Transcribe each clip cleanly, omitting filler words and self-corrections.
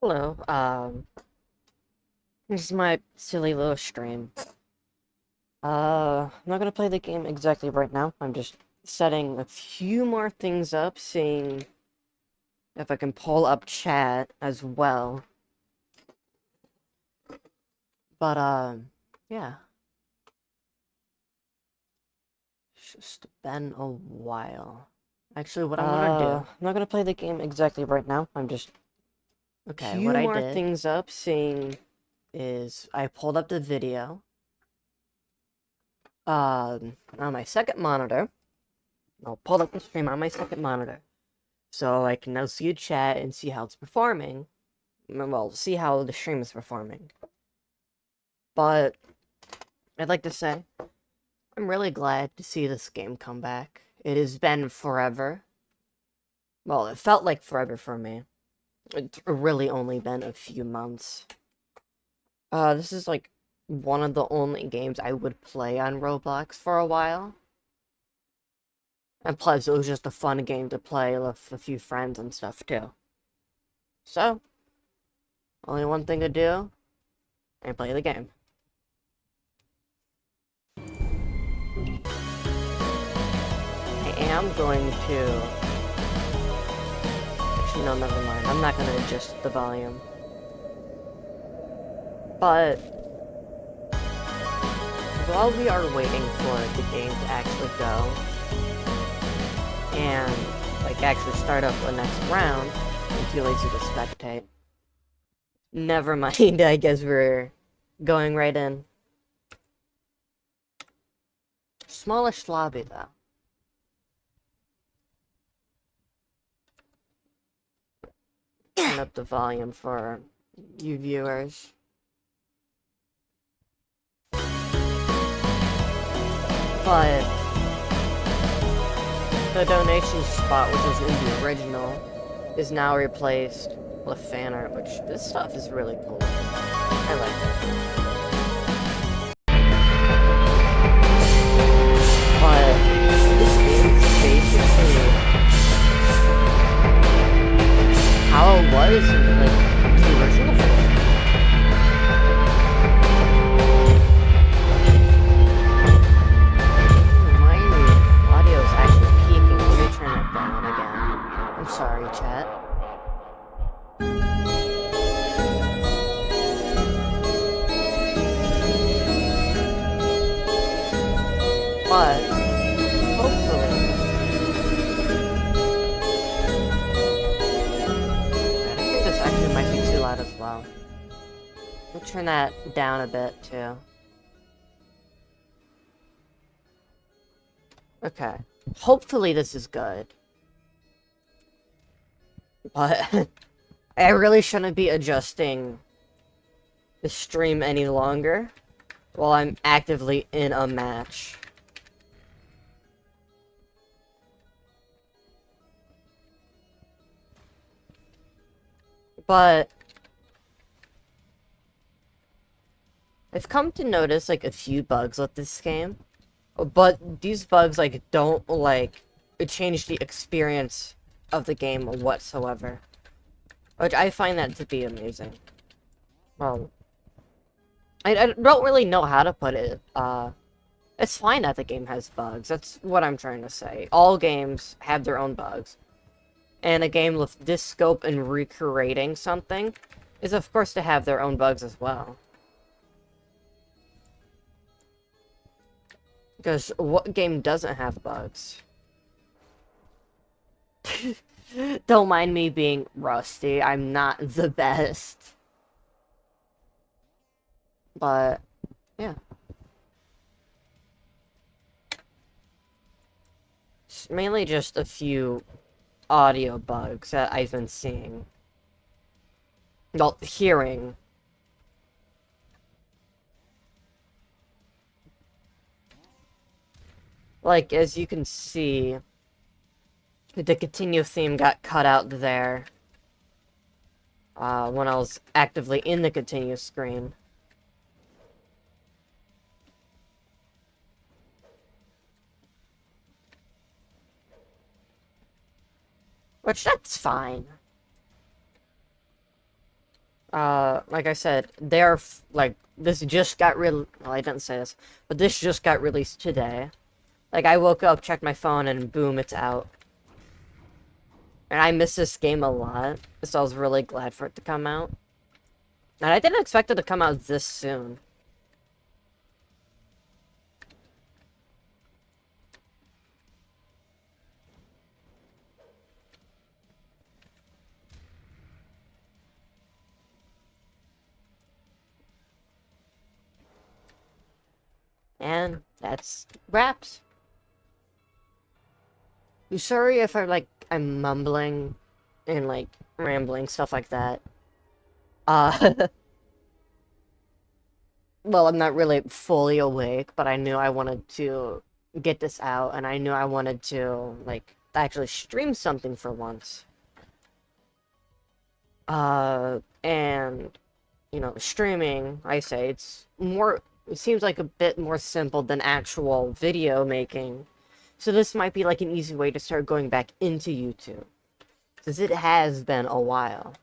Hello, this is my silly little stream. I'm not gonna play the game exactly right now. I'm just setting a few more things up, seeing if I can pull up chat as well. But, yeah. It's just been a while. Actually, what I'm gonna do... I'm not gonna play the game exactly right now. I'm just Okay, what few I more did things up, seeing is I pulled up the video, on my second monitor. I'll pull up the stream on my second monitor. So I can now see a chat and see how it's performing. Well, see how the stream is performing. But I'd like to say, I'm really glad to see this game come back. It has been forever. Well, it felt like forever for me. It's really only been a few months. This is like one of the only games I would play on Roblox for a while. And plus, it was just a fun game to play with a few friends and stuff, too. So, only one thing to do, and play the game. I am going to... Actually, no, never mind. I'm not going to adjust the volume. But, while we are waiting for the game to actually go, and, like, actually start up the next round, I'm too lazy to spectate. Never mind, I guess we're going right in. Smallish lobby, though. Turn up the volume for you viewers. But the donation spot, which was in the original, is now replaced with fan art, which this stuff is really cool. I like it. But this game is basically how it was in like the original version. My audio is actually peaking. Let me turn it down again. I'm sorry, chat. But hopefully, I think this actually might be too loud as well. We'll turn that down a bit too. Okay. Hopefully this is good. But I really shouldn't be adjusting the stream any longer while I'm actively in a match. But I've come to notice like a few bugs with this game. But these bugs like don't like change the experience of the game whatsoever. Which I find that to be amazing. Well, I don't really know how to put it. It's fine that the game has bugs. That's what I'm trying to say. All games have their own bugs. And a game with this scope and recreating something is of course to have their own bugs as well. Because what game doesn't have bugs? Don't mind me being rusty. I'm not the best. But, yeah. It's mainly just a few audio bugs that I've been seeing. Well, hearing. Like, as you can see, the continue theme got cut out there. When I was actively in the continue screen. Which, that's fine. like I said, like, this just got well, I didn't say this, but this just got released today. Like, I woke up, checked my phone, and boom, it's out. And I miss this game a lot, so I was really glad for it to come out. And I didn't expect it to come out this soon. And that's wraps. I'm sorry if I'm mumbling and, like, rambling, stuff like that. Uh, well, I'm not really fully awake, but I knew I wanted to get this out, and I knew I wanted to, like, actually stream something for once. And, you know, streaming, I say, it seems like a bit more simple than actual video making. So this might be like an easy way to start going back into YouTube. Since it has been a while.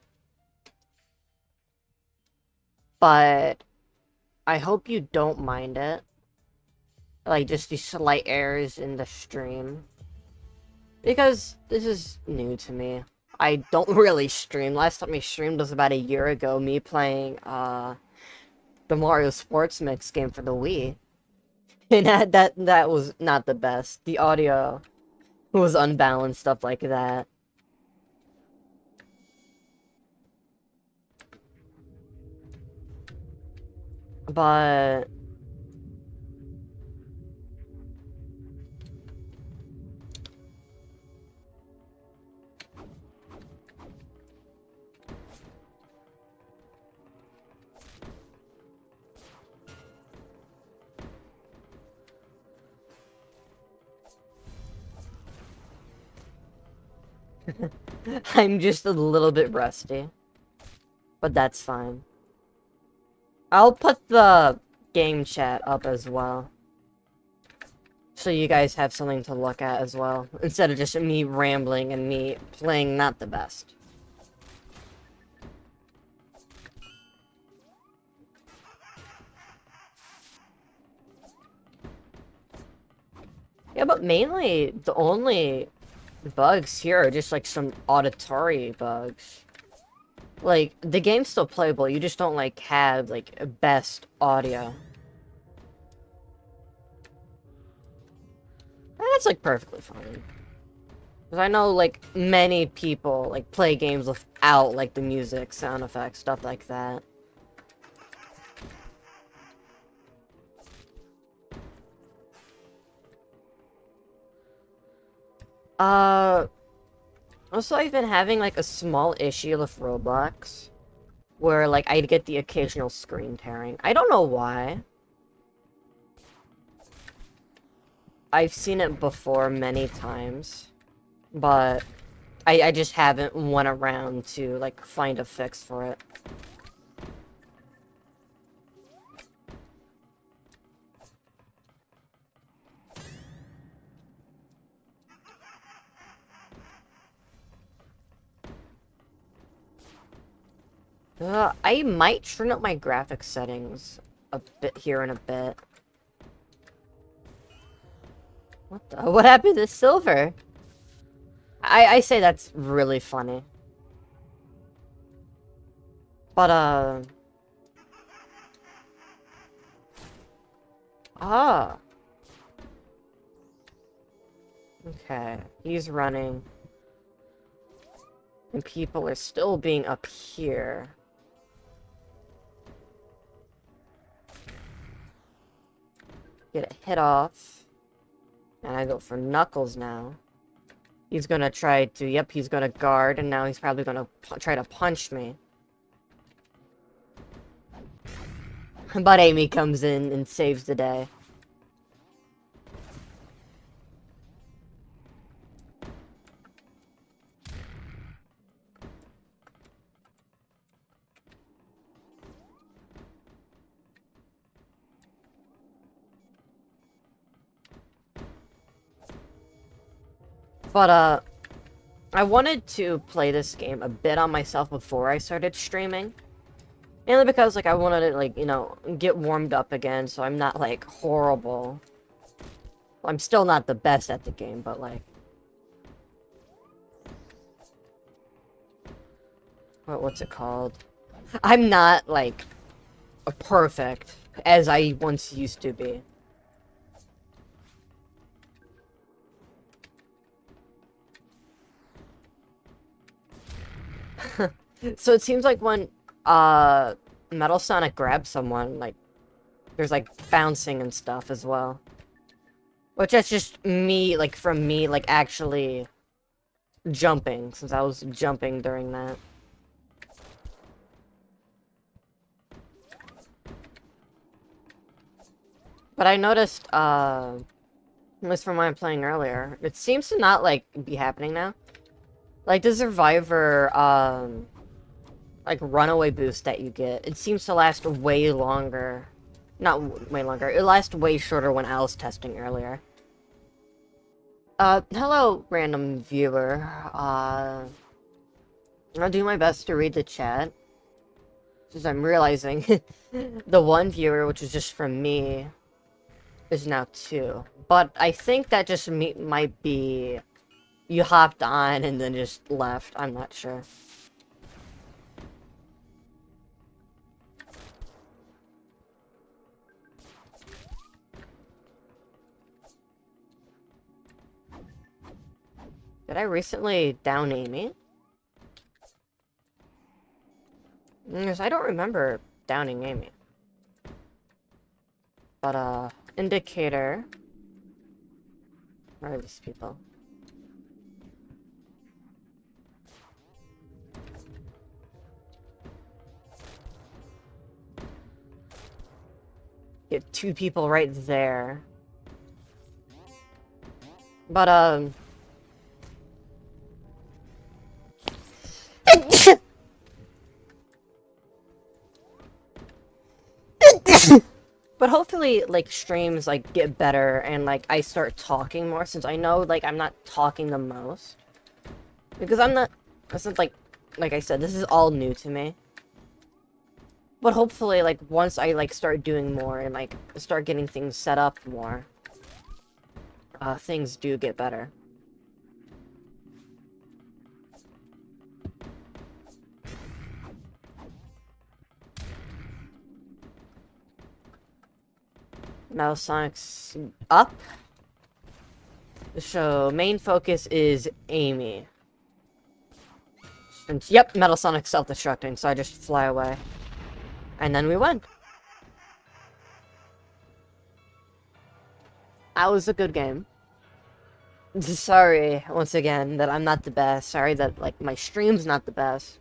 But I hope you don't mind it. Like, just these slight errors in the stream. Because this is new to me. I don't really stream. Last time I streamed was about a year ago, me playing, the Mario Sports Mix game for the Wii. And that was not the best. The audio was unbalanced, stuff like that. But I'm just a little bit rusty. But that's fine. I'll put the game chat up as well. So you guys have something to look at as well. Instead of just me rambling and me playing not the best. Yeah, but mainly, the only bugs here are just like some auditory bugs. Like, the game's still playable, you just don't like have like best audio. And that's like perfectly fine. Because I know like many people like play games without like the music, sound effects, stuff like that. Also, I've been having like a small issue with Roblox where like I'd get the occasional screen tearing. I don't know why. I've seen it before many times, but I just haven't went around to like find a fix for it. I might turn up my graphics settings a bit here in a bit. What happened to Silver? I say that's really funny. But, ah. Okay, he's running. And people are still being up here. Get a hit off. And I go for Knuckles now. He's gonna try to, yep, he's gonna guard, and now he's probably gonna try to punch me. But Amy comes in and saves the day. But, I wanted to play this game a bit on myself before I started streaming. Mainly because, like, I wanted to, like, you know, get warmed up again, so I'm not, like, horrible. Well, I'm still not the best at the game, but, like... What's it called? I'm not, like, perfect, as I once used to be. So it seems like when, Metal Sonic grabs someone, like, there's, like, bouncing and stuff as well. Which that's just me, like, from me, like, actually jumping, since I was jumping during that. But I noticed, at least from what I'm playing earlier, it seems to not, like, be happening now. Like, the Survivor, like, runaway boost that you get, it seems to last way longer. Not way longer, it lasts way shorter when I was testing earlier. Hello, random viewer. I'll do my best to read the chat. Since I'm realizing the one viewer, which is just from me, is now 2. But I think that just might be... You hopped on and then just left. I'm not sure. Did I recently down Amy? Yes, I don't remember downing Amy. But, indicator... Where are these people? Get 2 people right there. But, But hopefully, like, streams, like, get better and, like, I start talking more, since I know, like, I'm not talking the most. Because I'm not... Since, like I said, this is all new to me. But hopefully, like, once I, like, start doing more and, like, start getting things set up more, things do get better. Now Sonic's up. So, main focus is Amy. And, yep, Metal Sonic's self-destructing, so I just fly away. And then we win. That was a good game. Sorry, once again, that I'm not the best. Sorry that, like, my stream's not the best.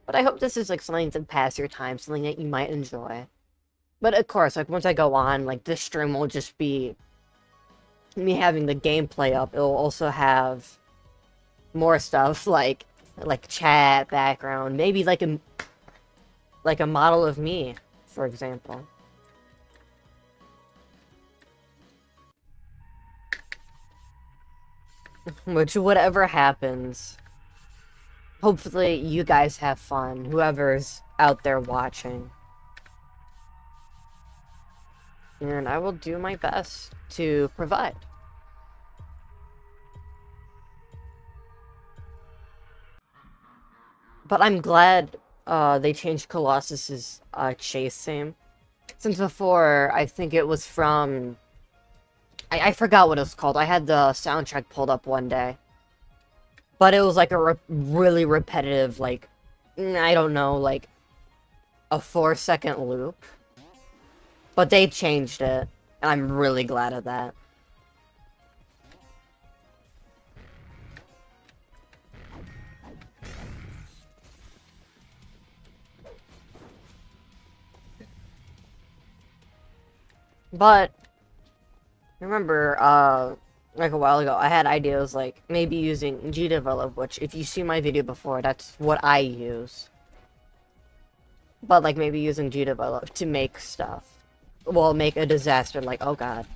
But I hope this is, like, something to pass your time, something that you might enjoy. But, of course, like, once I go on, like, this stream will just be me having the gameplay up. It'll also have more stuff, like chat, background, maybe, like a model of me, for example. Which, whatever happens, hopefully you guys have fun, whoever's out there watching. And I will do my best to provide. But I'm glad they changed Colossus's chase theme. Since before, I think it was from... I forgot what it was called. I had the soundtrack pulled up one day. But it was like a really repetitive, like... I don't know, like... a 4-second loop. But they changed it, and I'm really glad of that. But, remember, like a while ago, I had ideas like maybe using GDevelop, which if you see my video before, that's what I use. But like maybe using GDevelop to make stuff. Well, make a disaster like, oh god.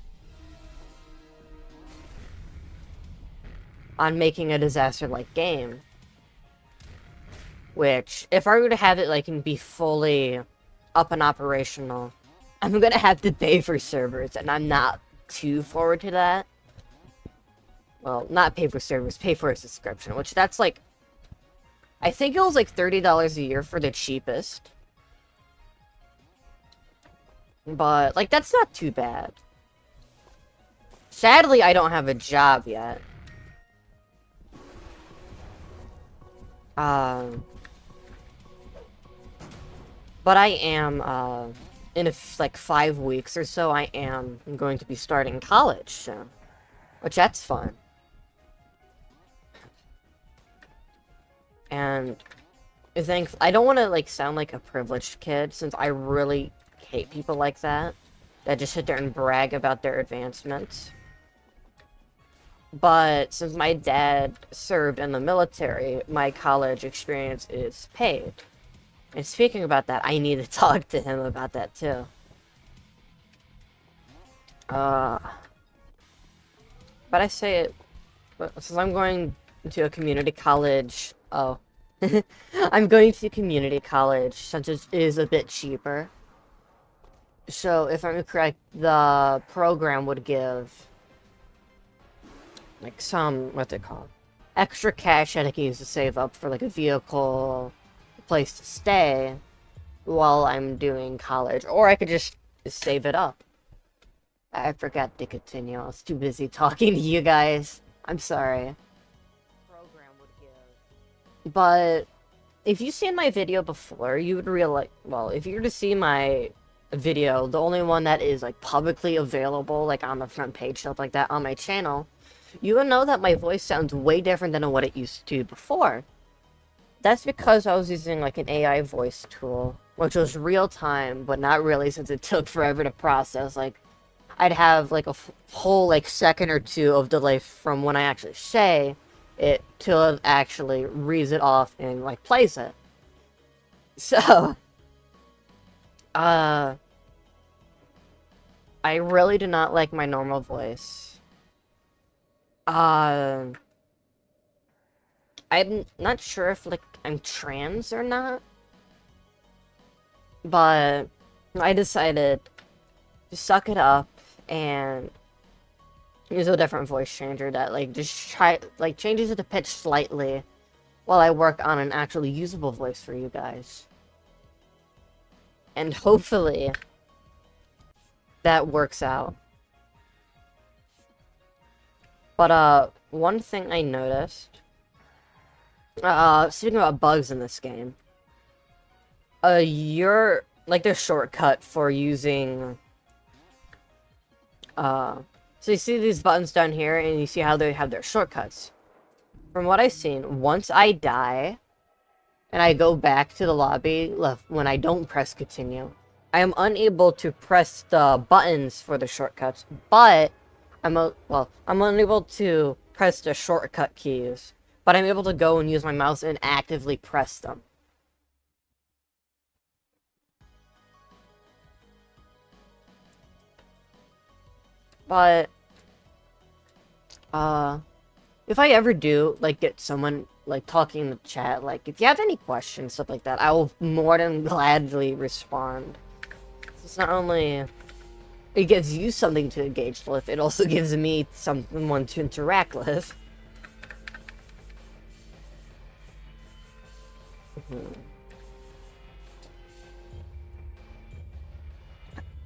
On making a disaster like game. which, if I were to have it, like, and be fully up and operational, I'm gonna have to pay for servers, and I'm not too forward to that. Well, not pay for servers, pay for a subscription, which that's, like, I think it was, like, $30 a year for the cheapest. But, like, that's not too bad. Sadly, I don't have a job yet. But I am, in like 5 weeks or so, I am going to be starting college, so, which that's fun. And I don't want to, like, sound like a privileged kid, since I really hate people like that just sit there and brag about their advancements. But since my dad served in the military, my college experience is paid. And speaking about that, I need to talk to him about that too. But I say it, since I'm going to a community college, I'm going to community college, since it is a bit cheaper. So, if I'm correct, the program would give, like, some, what's it called? Extra cash that I can use to save up for, like, a vehicle, a place to stay, while I'm doing college. Or I could just save it up. I forgot to continue. I was too busy talking to you guys. I'm sorry. Program would give. But, if you've seen my video before, you would realize, well, if you were to see my video, the only one that is, like, publicly available, like, on the front page, stuff like that, on my channel, you will know that my voice sounds way different than what it used to before. That's because I was using, like, an AI voice tool, which was real-time, but not really, since it took forever to process. Like, I'd have, like, a whole, like, second or two of delay from when I actually say it till it actually reads it off and, like, plays it. So, I really do not like my normal voice. I'm not sure if, like, I'm trans or not. But I decided to suck it up and use a different voice changer that, like, just changes the pitch slightly while I work on an actually usable voice for you guys. And hopefully that works out. But, one thing I noticed, speaking about bugs in this game, there's shortcut for using, so you see these buttons down here, and you see how they have their shortcuts. From what I've seen, once I die, and I go back to the lobby, when I don't press continue, I am unable to press the buttons for the shortcuts, but I'm unable to press the shortcut keys, but I'm able to go and use my mouse and actively press them. But, if I ever do, like, get someone, like, talking in the chat, like, if you have any questions, stuff like that, I will more than gladly respond. It's not only, it gives you something to engage with, it also gives me someone to interact with.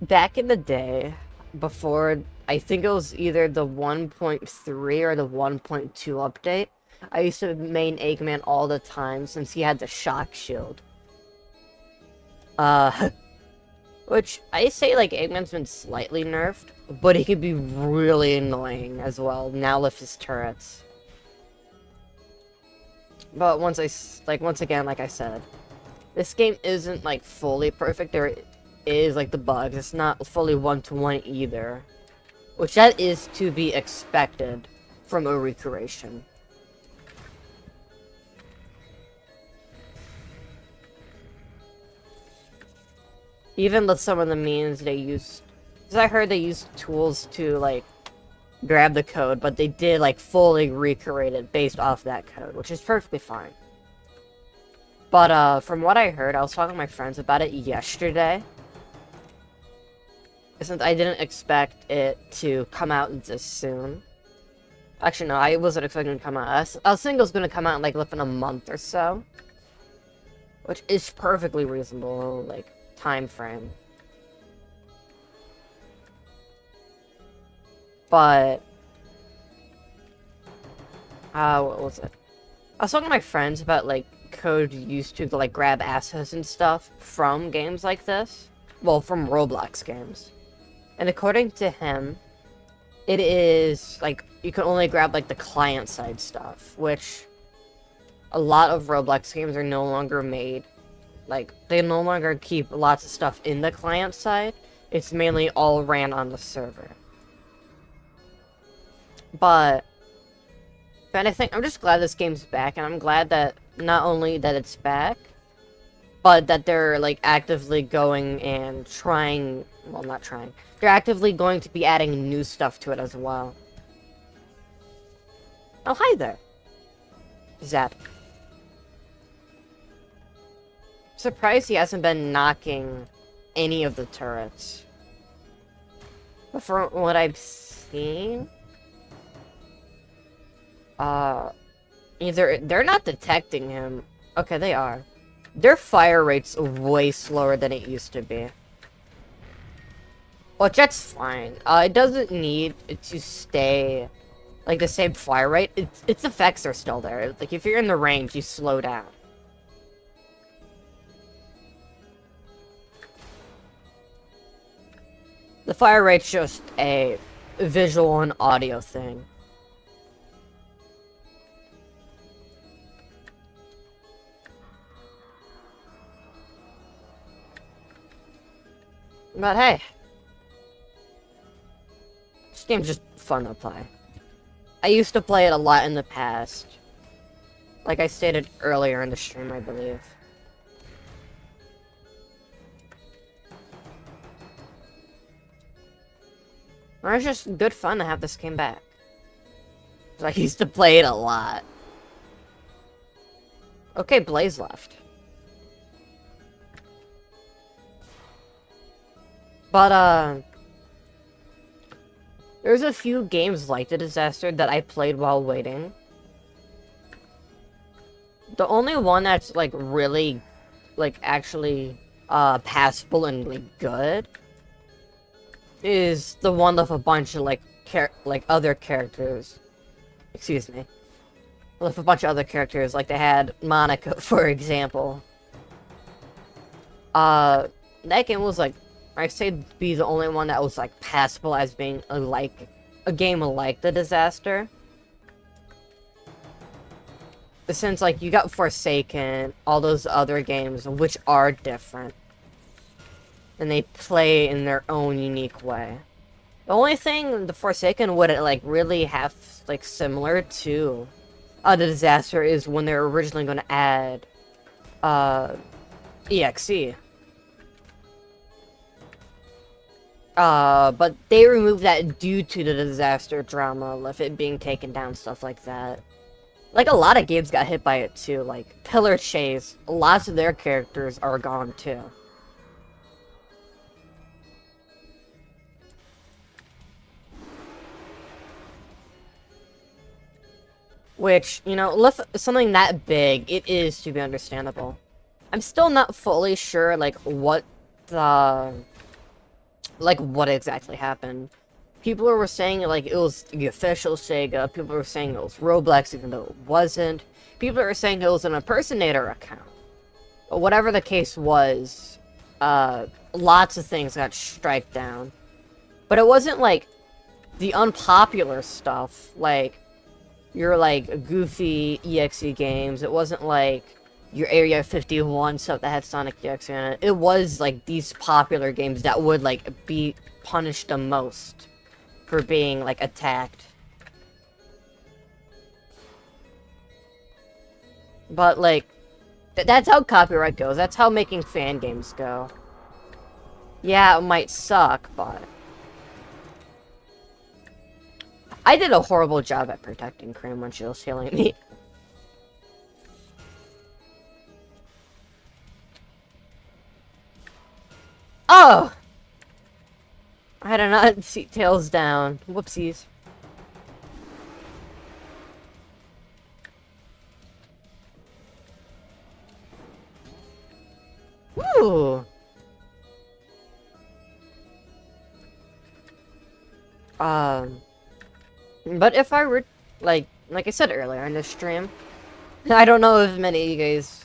Back in the day, before, I think it was either the 1.3 or the 1.2 update, I used to main Eggman all the time since he had the shock shield. Which, I say, like, Eggman's been slightly nerfed, but he can be really annoying as well, now with his turrets. But once again, like I said, this game isn't, like, fully perfect. There is, like, the bugs. It's not fully one-to-one either. Which that is to be expected from a recreation. Even with some of the means they used, because I heard they used tools to, like, grab the code, but they did, like, fully recreate it based off that code, which is perfectly fine. But, from what I heard, I was talking to my friends about it yesterday. Since I didn't expect it to come out this soon. Actually, no, I wasn't expecting it to come out. I was thinking it was going to come out in, like, within a month or so. Which is perfectly reasonable, like, time frame. But... what was it? I was talking to my friends about, like, code used to, like, grab assets and stuff from games like this. Well, from Roblox games. And according to him, it is, like, you can only grab, like, the client-side stuff, which a lot of Roblox games are no longer made. Like, they no longer keep lots of stuff in the client side. It's mainly all ran on the server. But, I think, I'm just glad this game's back, and I'm glad that, not only that it's back, but that they're, like, actively going and trying, well, not trying, they're actively going to be adding new stuff to it as well. Oh, hi there. Zap. Surprised he hasn't been knocking any of the turrets. But from what I've seen, either they're not detecting him. Okay, they are. Their fire rate's way slower than it used to be. Which, that's fine. It doesn't need to stay, like, the same fire rate. Its effects are still there. Like, if you're in the range, you slow down. The fire rate's just a visual and audio thing. But hey, this game's just fun to play. I used to play it a lot in the past. Like I stated earlier in the stream, I believe. It's just good fun to have this game back. I used to play it a lot. Okay, Blaze left. But, there's a few games like The Disaster that I played while waiting. The only one that's, like, really, like, actually, passable and, like, good is the one with a bunch of, like, other characters. Excuse me. With a bunch of other characters, like they had Monica, for example. That game was, like, I'd say be the only one that was, like, passable as being a game like The Disaster. Since, like, you got Forsaken, all those other games, which are different. And they play in their own unique way. The only thing the Forsaken would, like, really have, like, similar to The Disaster is when they were originally going to add, EXE. But they removed that due to the Disaster drama, with it being taken down, stuff like that. Like, a lot of games got hit by it, too. Like, Pillar Chase, lots of their characters are gone, too. Which, you know, with something that big, it is to be understandable. I'm still not fully sure, like, what exactly happened. People were saying, like, it was the official Sega. People were saying it was Roblox, even though it wasn't. People were saying it was an impersonator account. But whatever the case was, lots of things got striked down. But it wasn't, like, the unpopular stuff, like, your, like, goofy EXE games. It wasn't, like, your Area 51 stuff that had Sonic.EXE in it. It was, like, these popular games that would, like, be punished the most for being, like, attacked. But, like, that's how copyright goes. That's how making fan games go. Yeah, it might suck, but I did a horrible job at protecting Cream when she was healing me. Oh! I had to not see tails down. Whoopsies. Woo! But if I were, like I said earlier in this stream, I don't know if many of you guys,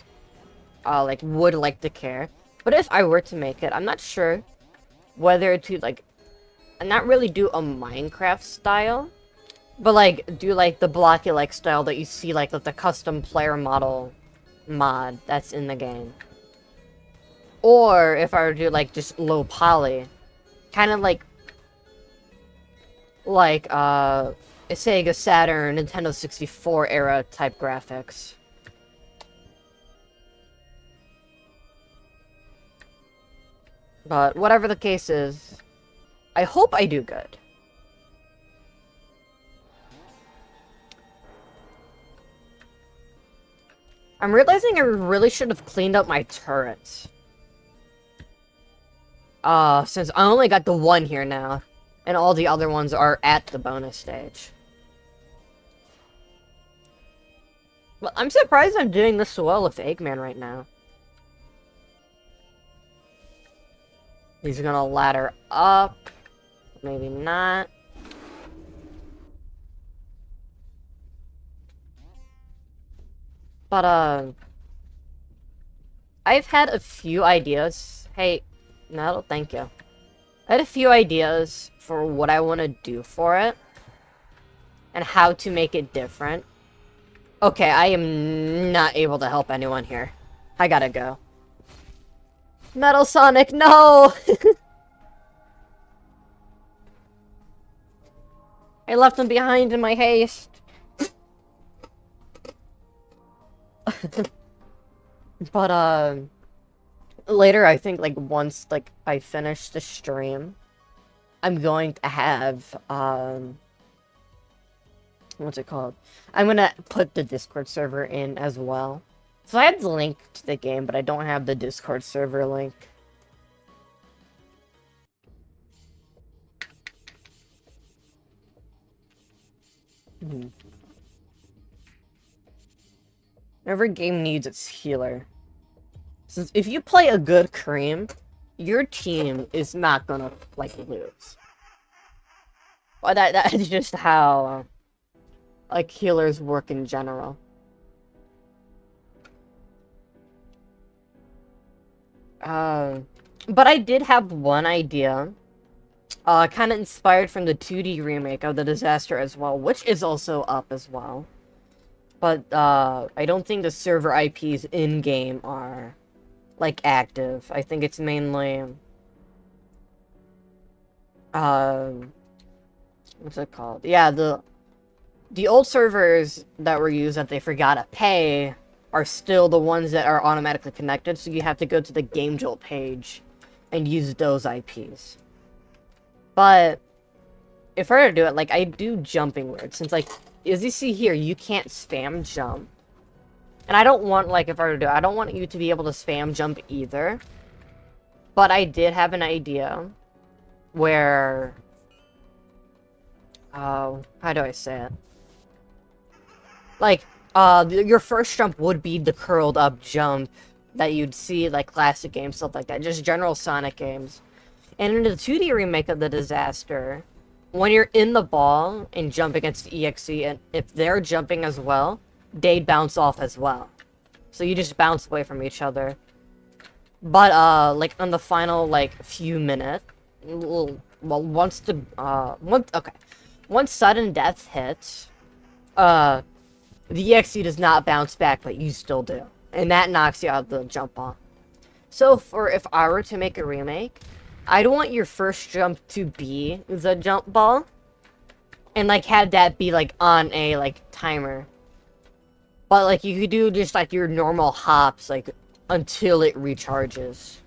like, would like to care, but if I were to make it, I'm not sure whether to, like, not really do a Minecraft style, but, like, do, like, the blocky-like style that you see, like, with the custom player model mod that's in the game. Or if I were to do, like, just low poly, kind of like, a Sega Saturn, Nintendo 64 era type graphics. But whatever the case is, I hope I do good. I'm realizing I really should have cleaned up my turrets. Since I only got the one here now, and all the other ones are at the bonus stage. Well, I'm surprised I'm doing this so well with Eggman right now. He's gonna ladder up. Maybe not. But, I've had a few ideas. Hey, no, thank you. I had a few ideas for what I want to do for it. And how to make it different. Okay, I am not able to help anyone here. I gotta go. Metal Sonic, no! I left him behind in my haste. But, later, I think, like, once, like, I finish the stream, I'm going to have, what's it called? I'm gonna put the Discord server in as well. So I have the link to the game, but I don't have the Discord server link. Every game needs its healer. Since if you play a good cream, your team is not gonna, like, lose. Well, that is just how, like, healers work in general. But I did have one idea, kind of inspired from the 2D remake of The Disaster as well, which is also up as well. But, I don't think the server IPs in-game are, like, active. I think it's mainly, what's it called? Yeah, the old servers that were used that they forgot to pay are still the ones that are automatically connected, so you have to go to the Game Jolt page and use those IPs. But if I were to do it, like, I do jumping weird, since, like, as you see here, you can't spam jump. And I don't want, like, if I were to do it, I don't want you to be able to spam jump either. But I did have an idea where, how do I say it? Like, your first jump would be the curled up jump that you'd see, like, classic games, stuff like that, just general Sonic games. And in the 2D remake of The Disaster, when you're in the ball and jump against EXE, and if they're jumping as well, they bounce off as well. So you just bounce away from each other. But, like, on the final, like, few minutes, well, once sudden death hits, the EXE does not bounce back, but you still do. And that knocks you out of the jump ball. So, if I were to make a remake, I'd want your first jump to be the jump ball. And, like, have that be, like, on a, like, timer. But, like, you could do just, like, your normal hops, like, until it recharges.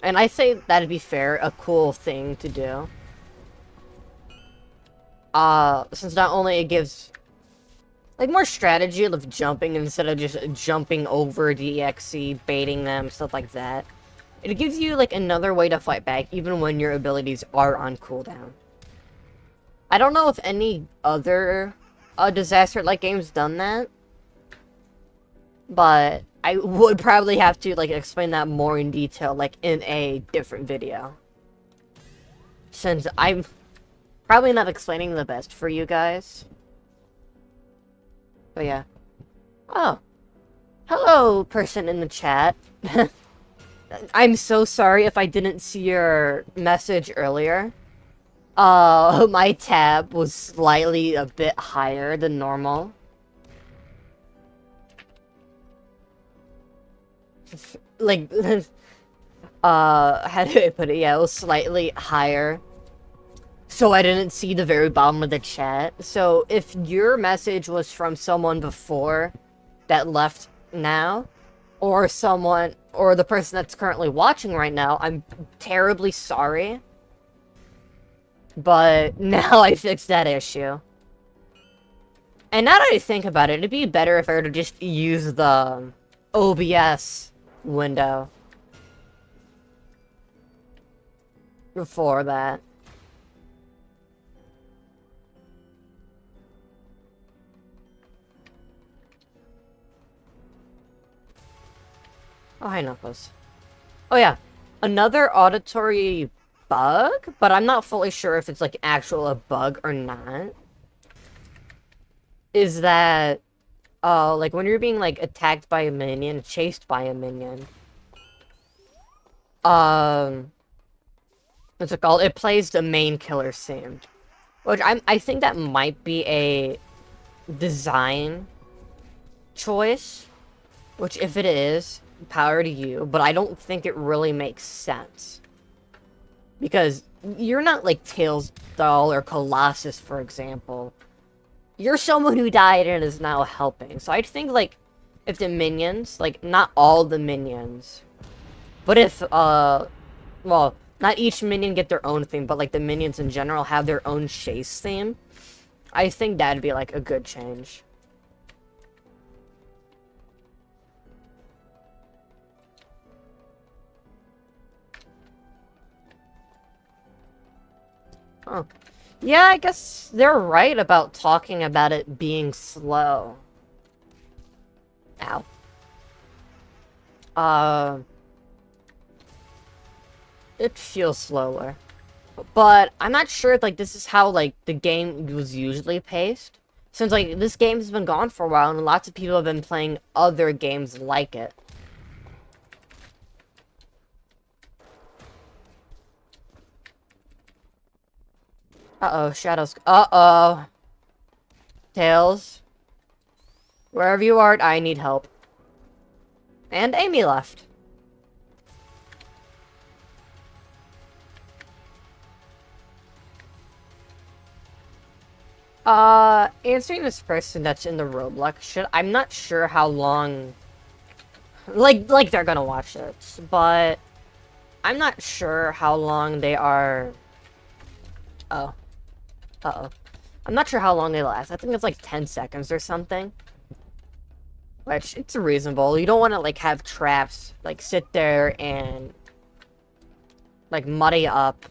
And I say that'd be fair, a cool thing to do. Since not only it gives Like, more strategy of jumping instead of just jumping over the EXE, baiting them, stuff like that. It gives you, like, another way to fight back, even when your abilities are on cooldown. I don't know if any other disaster-like games done that, but I would probably have to, like, explain that more in detail, like, in a different video. Since I'm probably not explaining the best for you guys. But yeah. Oh. Hello, person in the chat. I'm so sorry if I didn't see your message earlier. My tab was slightly a bit higher than normal. Like, how do I put it? Yeah, it was slightly higher. So I didn't see the very bottom of the chat. So if your message was from someone before that left now, or someone, or the person that's currently watching right now, I'm terribly sorry. But now I fixed that issue. And now that I think about it, it'd be better if I were to just use the OBS window before that. Oh, hi, Knuckles. Oh, yeah. Another auditory bug, but I'm not fully sure if it's, like, actual a bug or not. Is that, like, when you're being, like, attacked by a minion, chased by a minion, what's it called? It plays the main killer theme. Which I think that might be a design choice, which if it is, power to you, but I don't think it really makes sense. Because you're not like Tails Doll or Colossus, for example. You're someone who died and is now helping. So I'd think, like, if the minions, like, not all the minions, but if, well, not each minion get their own theme, but, like, the minions in general have their own chase theme, I think that'd be, like, a good change. Oh. Yeah, I guess they're right about talking about it being slow. Ow. It feels slower. But I'm not sure if, like, this is how, like, the game was usually paced. Since, like, this game has been gone for a while, and lots of people have been playing other games like it. Uh-oh, Shadows. Uh-oh. Tails. Wherever you are, I need help. And Amy left. Answering this person that's in the Roblox I'm not sure how long, like they're gonna watch it, but I'm not sure how long they are, oh, uh-oh. I'm not sure how long they last. I think it's like 10 seconds or something. Which, it's reasonable. You don't want to, like, have traps, like, sit there and, like, muddy up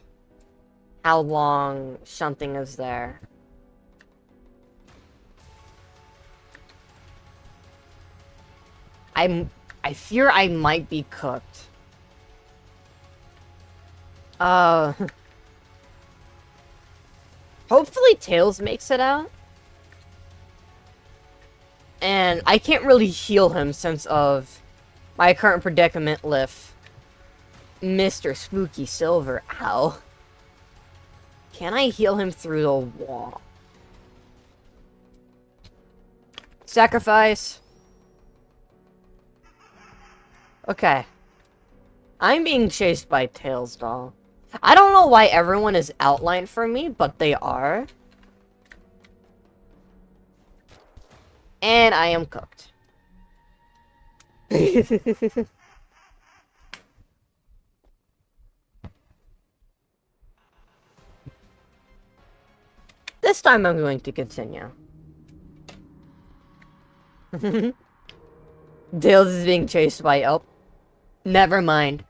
how long something is there. I fear I might be cooked. Hopefully Tails makes it out. And I can't really heal him since of my current predicament with Mr. Spooky Silver. Ow. Can I heal him through the wall? Sacrifice. Okay. I'm being chased by Tails Doll. I don't know why everyone is outlined for me, but they are. And I am cooked. This time I'm going to continue. Tails is being chased by... Oh, never mind.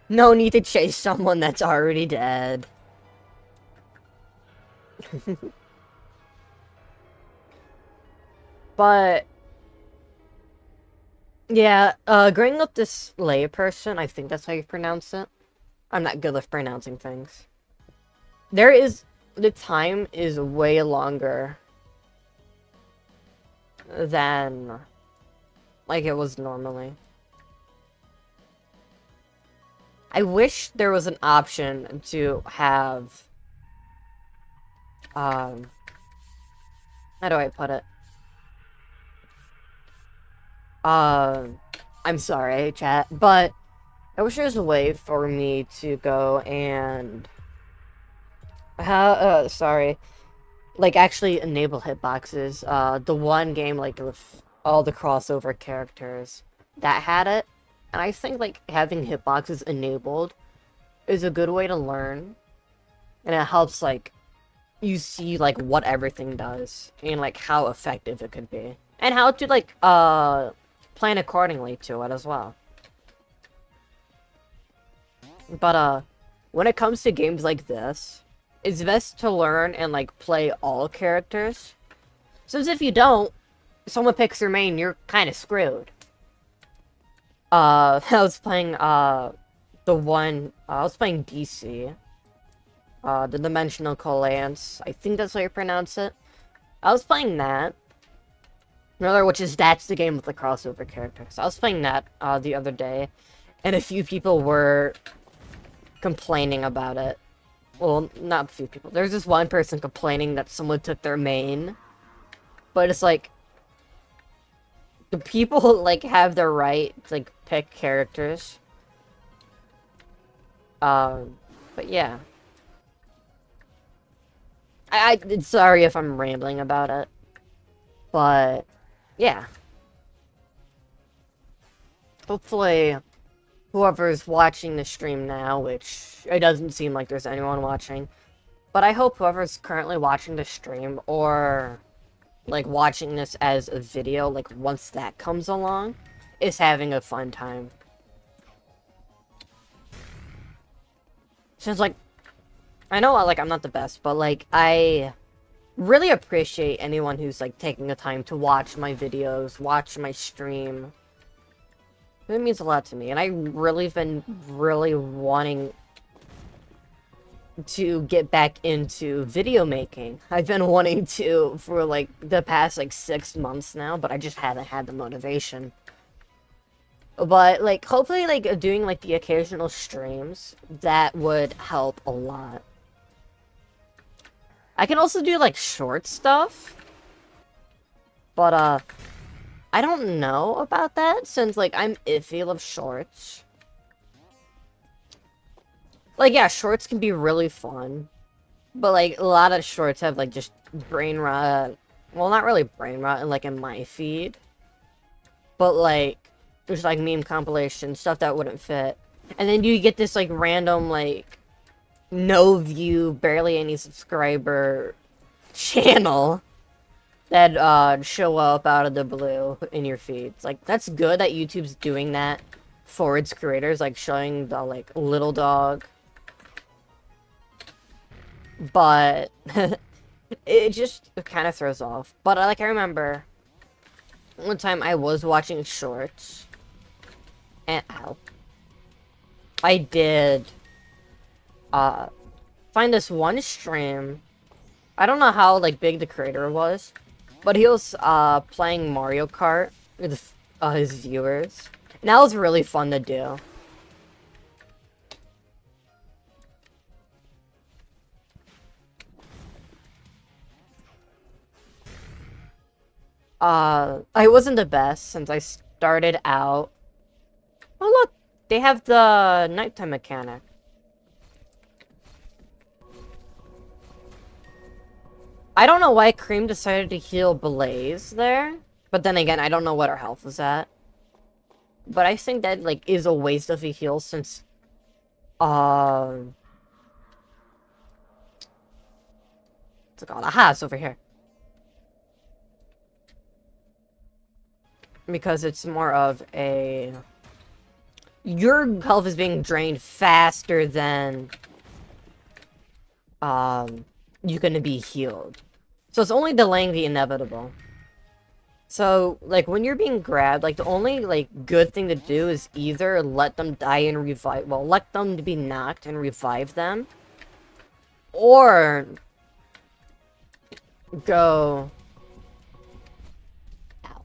No need to chase someone that's already dead. But... yeah, growing up this layperson, I think that's how you pronounce it. I'm not good with pronouncing things. There is... the time is way longer than like it was normally. I wish there was an option to have how do I put it? I'm sorry, chat, but I wish there was a way for me to go and sorry, like actually enable hitboxes. The one game like with all the crossover characters that had it, and I think like having hitboxes enabled is a good way to learn, and it helps like you see like what everything does and like how effective it could be, and how to like plan accordingly to it as well. But when it comes to games like this, it's best to learn and like play all characters. Since if you don't, someone picks your main, you're kind of screwed. I was playing I was playing DC. The Dimensional Collapse. I think that's how you pronounce it. I was playing that. That's the game with the crossover characters. I was playing that the other day, and a few people were complaining about it. Well, not a few people. There's this one person complaining that someone took their main. But it's like, the people, like, have the right to, like, pick characters. But yeah. Sorry if I'm rambling about it. But, yeah. Hopefully, whoever's watching the stream now, which it doesn't seem like there's anyone watching, but I hope whoever's currently watching the stream, or like watching this as a video, like once that comes along, is having a fun time. Since like, I know like I'm not the best, but like I really appreciate anyone who's like taking the time to watch my videos, watch my stream. It means a lot to me, and I really been wanting to get back into video making. I've been wanting to for like the past like 6 months now, but I just haven't had the motivation. But like hopefully like doing like the occasional streams, that would help a lot. I can also do like short stuff, but I don't know about that, since like I'm iffy of shorts. Like, yeah, shorts can be really fun, but like a lot of shorts have like just brain rot. Well, not really brain rot, and like in my feed, but like there's like meme compilations, stuff that wouldn't fit, and then you get this like random like no view, barely any subscriber channel that show up out of the blue in your feeds. Like, that's good that YouTube's doing that for its creators, like showing the like little dog, but it just kind of throws off. But like I remember one time I was watching shorts, and ow, I did find this one stream. I don't know how like big the creator was, but he was playing Mario Kart with his viewers, and that was really fun to do. I wasn't the best since I started out. Oh look, they have the nighttime mechanic. I don't know why Cream decided to heal Blaze there, but then again, I don't know what her health was at. But I think that, like, is a waste of a heal since, what's it called? Aha, it's over here. because it's more of a... Your health is being drained faster than you're gonna be healed. So it's only delaying the inevitable. So, like, when you're being grabbed, like, the only, like, good thing to do is either let them die and revive... Well, let them be knocked and revive them. Or... go... Ow.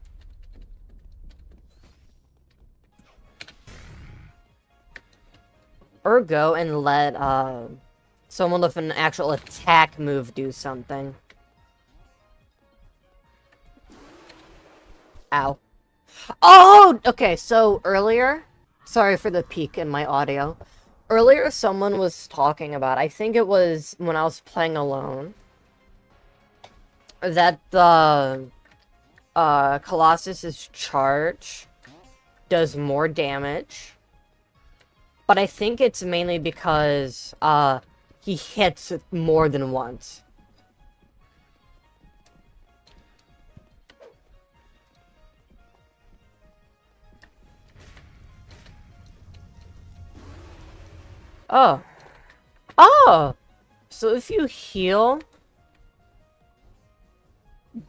Or go and let, someone with an actual attack move do something. Ow. Oh! Okay, so earlier... Sorry for the peak in my audio. Earlier, someone was talking about... I think it was when I was playing alone. That the... Colossus's charge does more damage. But I think it's mainly because, he hits more than once. Oh. Oh! So if you heal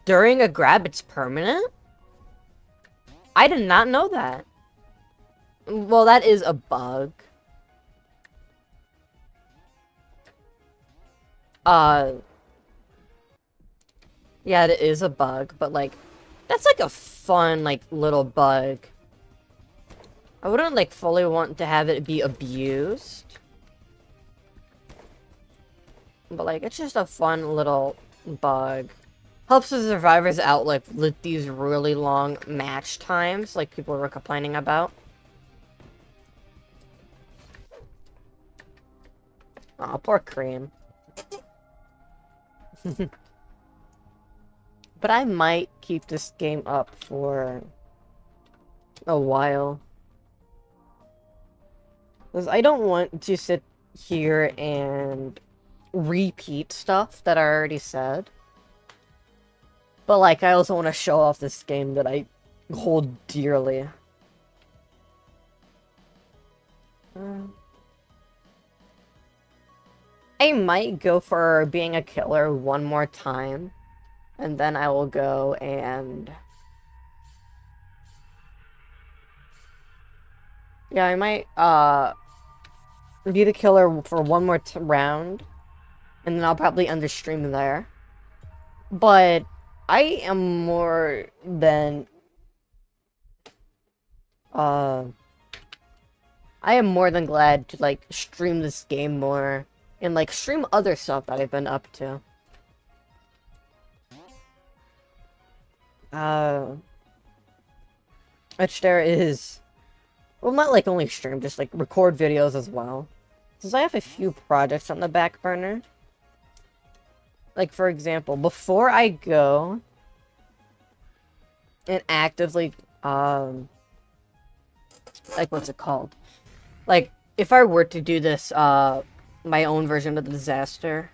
during a grab, it's permanent? I did not know that. Well, that is a bug. Yeah, it is a bug, but, like, that's, like, a fun, like, little bug. I wouldn't, like, fully want to have it be abused. But, like, it's just a fun little bug. Helps the survivors out, like, with these really long match times, like people were complaining about. Aw, poor Cream. But I might keep this game up for a while. Because I don't want to sit here and repeat stuff that I already said. But, like, I also want to show off this game that I hold dearly. I might go for being a killer one more time. And then I will go and... Yeah, I might, be the killer for one more round. And then I'll probably understream there. But I am more than... I am more than glad to, like, stream this game more. And, like, stream other stuff that I've been up to. Which there is... Well, not, like, only stream, just, like, record videos as well. Since I have a few projects on the back burner. Like, for example, before I go... and actively, like, what's it called? Like, if I were to do this, my own version of the disaster,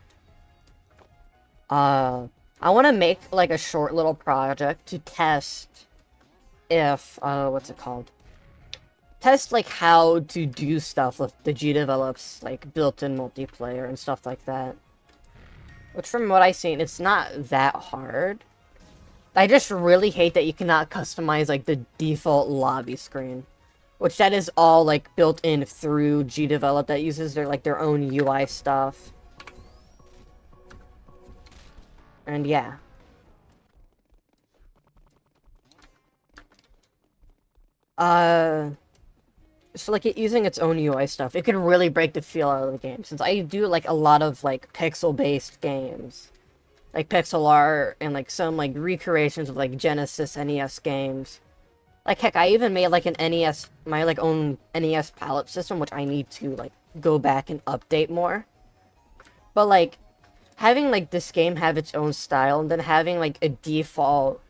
I want to make, like, a short little project to test if, what's it called? Test, like, how to do stuff with the G develops, like, built-in multiplayer and stuff like that. Which, from what I've seen, it's not that hard. I just really hate that you cannot customize, like, the default lobby screen. Which that is all, like, built in through GDevelop that uses their, like, their own UI stuff. And yeah. So, like, using its own UI stuff, it can really break the feel out of the game. Since I do, like, a lot of, like, pixel-based games. Like, pixel art, and, like, some, like, recreations of, like, Genesis NES games. Like, heck, I even made, like, an NES, my, like, own NES palette system, which I need to, like, go back and update more. But, like, having, like, this game have its own style, and then having, like, a default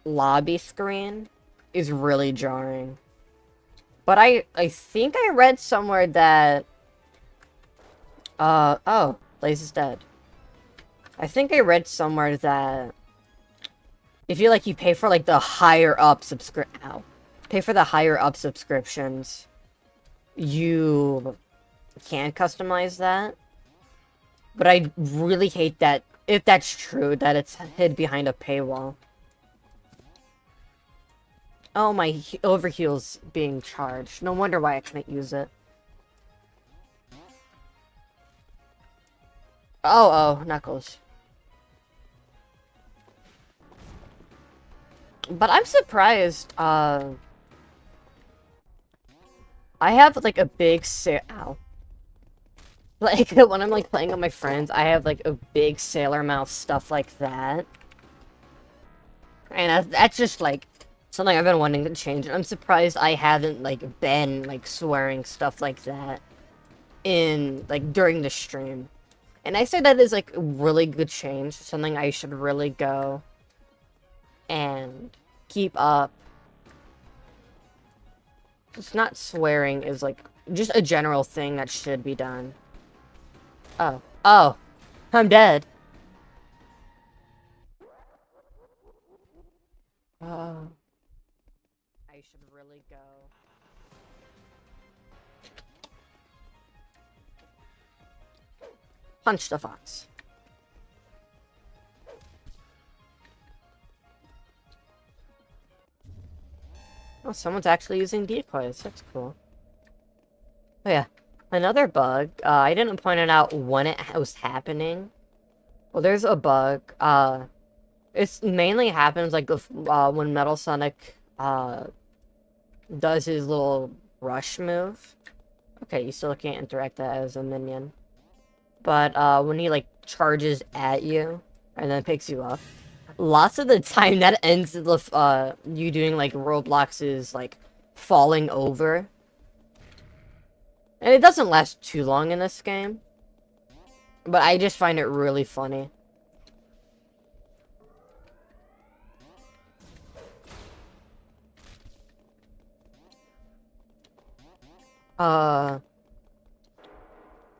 lobby screen is really jarring. But I think I read somewhere that, oh, Blaze is dead. I think I read somewhere that, if you like, you pay for like the higher up pay for the higher up subscriptions, you can customize that. But I really hate that, if that's true, that it's hid behind a paywall. Oh, my overheal's being charged. No wonder why I couldn't use it. Oh, Knuckles. But I'm surprised, I have, like, a big ow. Like, when I'm, like, playing with my friends, I have, like, a big sailor mouth stuff like that. And that's just, like, something I've been wanting to change. I'm surprised I haven't, like, been, like, swearing stuff like that during the stream. And I say that is, like, a really good change. Something I should really go and keep up. Just not swearing is, like, just a general thing that should be done. Oh. Oh. I'm dead. Oh. I should really go. Punch the fox. Oh, someone's actually using decoys. That's cool. Oh, yeah. Another bug. I didn't point it out when it was happening. Well, there's a bug. It mainly happens, like, when Metal Sonic, does his little rush move. Okay, you still can't interact that as a minion. But, when he, like, charges at you, and then picks you up, lots of the time that ends with, you doing, like, Roblox's, like, falling over. And it doesn't last too long in this game. But I just find it really funny.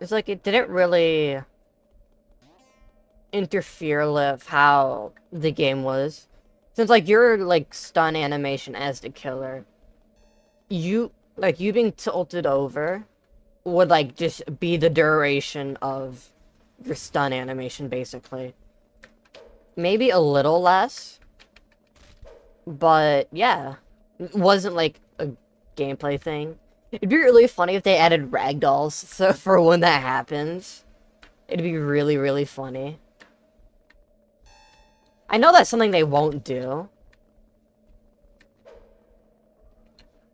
It's like it didn't really interfere with how the game was. Since, like, your, like, stun animation as the killer, you being tilted over would, like, just be the duration of your stun animation, basically. Maybe a little less. But, yeah. It wasn't, like, a gameplay thing. It'd be really funny if they added ragdolls, so for when that happens. It'd be really, really funny. I know that's something they won't do.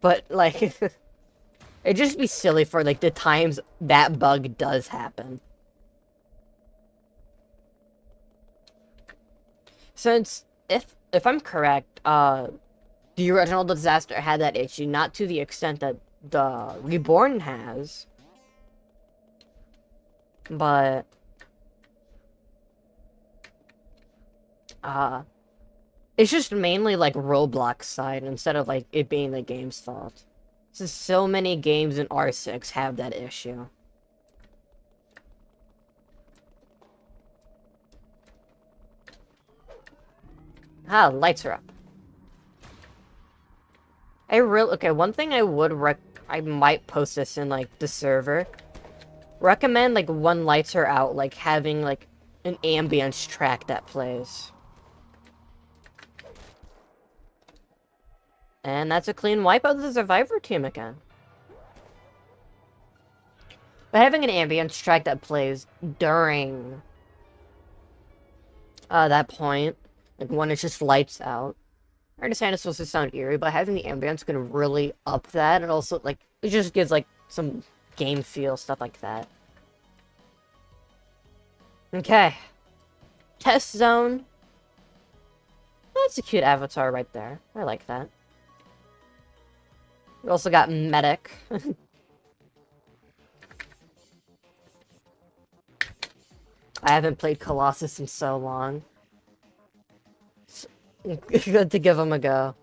But, like, it'd just be silly for, like, the times that bug does happen. Since, if I'm correct, the original Disaster had that issue, not to the extent that the Reborn has. But, it's just mainly, like, Roblox side, instead of, like, it being the game's fault. Since so many games in R6 have that issue. Ah, lights are up. Okay, one thing I might post this in, like, the server. Recommend, like, when lights are out, like, having, like, an ambience track that plays. And that's a clean wipe of the Survivor team again. But having an ambience track that plays during that point, like, when it's just lights out. I understand it's supposed to sound eerie, but having the ambience can really up that, and also, like, it just gives, like, some game feel, stuff like that. Okay. Test zone. That's a cute avatar right there. I like that. We also got medic. I haven't played Colossus in so long. Good to give him a go.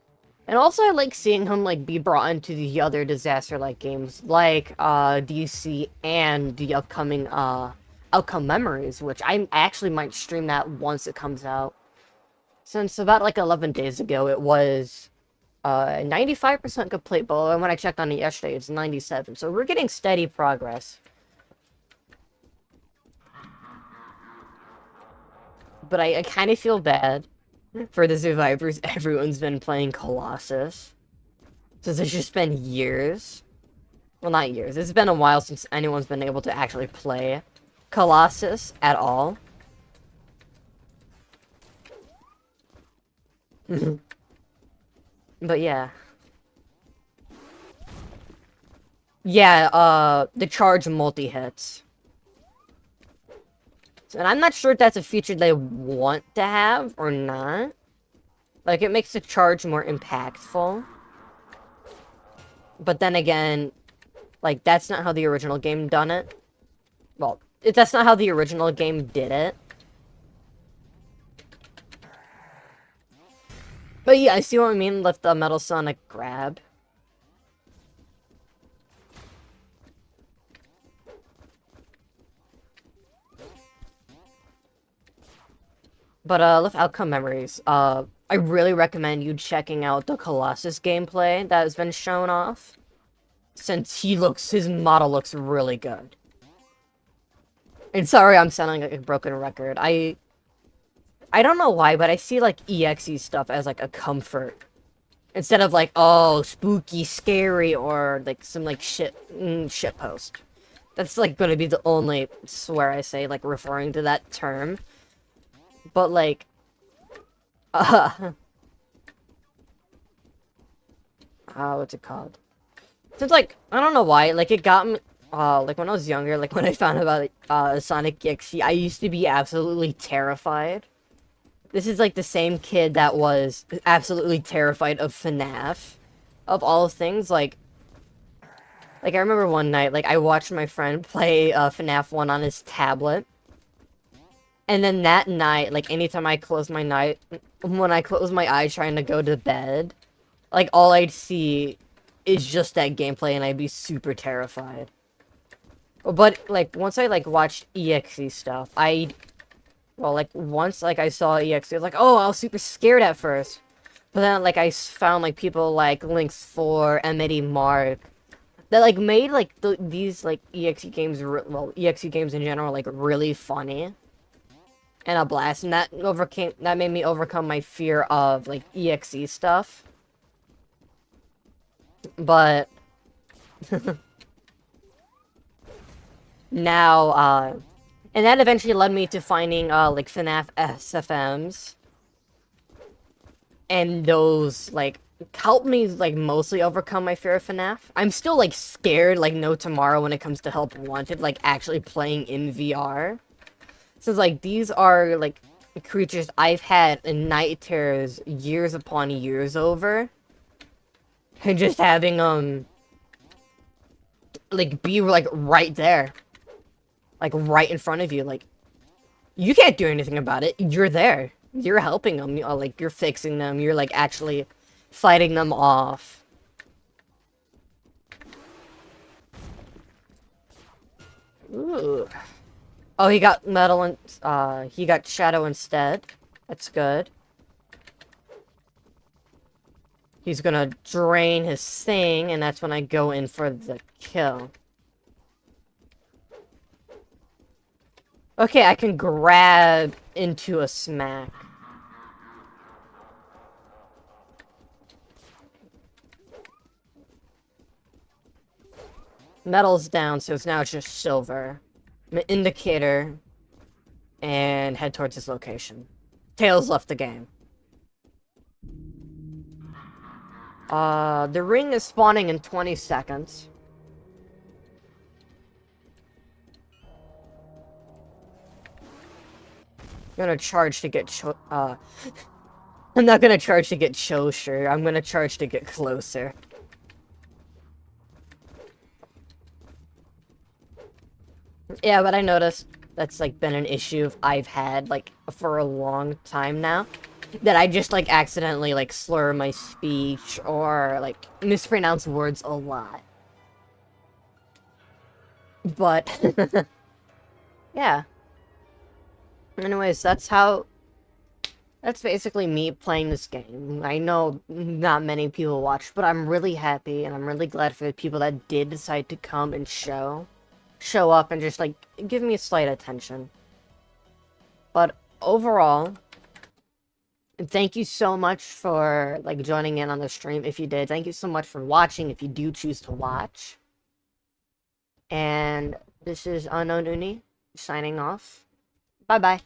And also I like seeing him, like, be brought into the other disaster-like games, like, DC and the upcoming, Outcome Memories, which I actually might stream that once it comes out. Since about like 11 days ago, it was 95% complete, but when I checked on it yesterday, it's 97. So we're getting steady progress. But I kind of feel bad for the survivors. Everyone's been playing Colossus. Since it's just been years. Well, not years. It's been a while since anyone's been able to actually play Colossus at all. But yeah. Yeah, the charge multi-hits. And I'm not sure if that's a feature they want to have or not. Like, it makes the charge more impactful. But then again, like, that's not how the original game done it. Well, that's not how the original game did it. But yeah, I see what I mean with the Metal Sonic grab. But, with Outcome Memories, I really recommend you checking out the Colossus gameplay that has been shown off. Since his model looks really good. And sorry I'm sounding like a broken record. I don't know why, but I see, like, EXE stuff as, like, a comfort. Instead of, like, oh, spooky, scary, or, like, some, like, shit post. That's, like, gonna be the only swear I say, like, referring to that term. But, like, what's it called? Since, like, I don't know why, like, it got me, like, when I was younger, like, when I found about, Sonic.EXE, I used to be absolutely terrified. This is, like, the same kid that was absolutely terrified of FNAF. Of all things, like, I remember one night, like, I watched my friend play, FNAF 1 on his tablet. And then that night, like, anytime when I close my eyes trying to go to bed, like, all I'd see is just that gameplay, and I'd be super terrified. But, like, once I, like, watched EXE stuff, well, like, once, like, I saw EXE, I was like, oh, I was super scared at first. But then, like, I found, like, people like Lynx4, Emity Mark, that, like, made, like, these, like, EXE games, well, EXE games in general, like, really funny. And a blast, and that made me overcome my fear of, like, EXE stuff. But now, and that eventually led me to finding, like, FNAF SFMs. And those, like, helped me, like, mostly overcome my fear of FNAF. I'm still, like, scared, like, no tomorrow when it comes to Help Wanted, like, actually playing in VR. Since, like, these are, like, creatures I've had in night terrors years upon years over. And just having, like, be, like, right there. Like, right in front of you, like, you can't do anything about it. You're there. You're helping them. Like, you're fixing them. You're, like, actually fighting them off. Ooh. Oh, he got metal and, he got shadow instead. That's good. He's gonna drain his thing, and that's when I go in for the kill. Okay, I can grab into a smack. Metal's down, so it's now just silver. Indicator. And head towards his location. Tails left the game. The ring is spawning in 20 seconds. I'm gonna charge to get I'm not gonna charge to get closer. I'm gonna charge to get closer. Yeah, but I noticed that's, like, been an issue I've had, like, for a long time now. That I just, like, accidentally, like, slur my speech or, like, mispronounce words a lot. But, yeah. Anyways, that's how That's basically me playing this game. I know not many people watch, but I'm really happy and I'm really glad for the people that did decide to come and show up and just like give me a slight attention. But overall, thank you so much for like joining in on the stream if you did. Thank you so much for watching if you do choose to watch. And this is Unknown Uni signing off. Bye bye.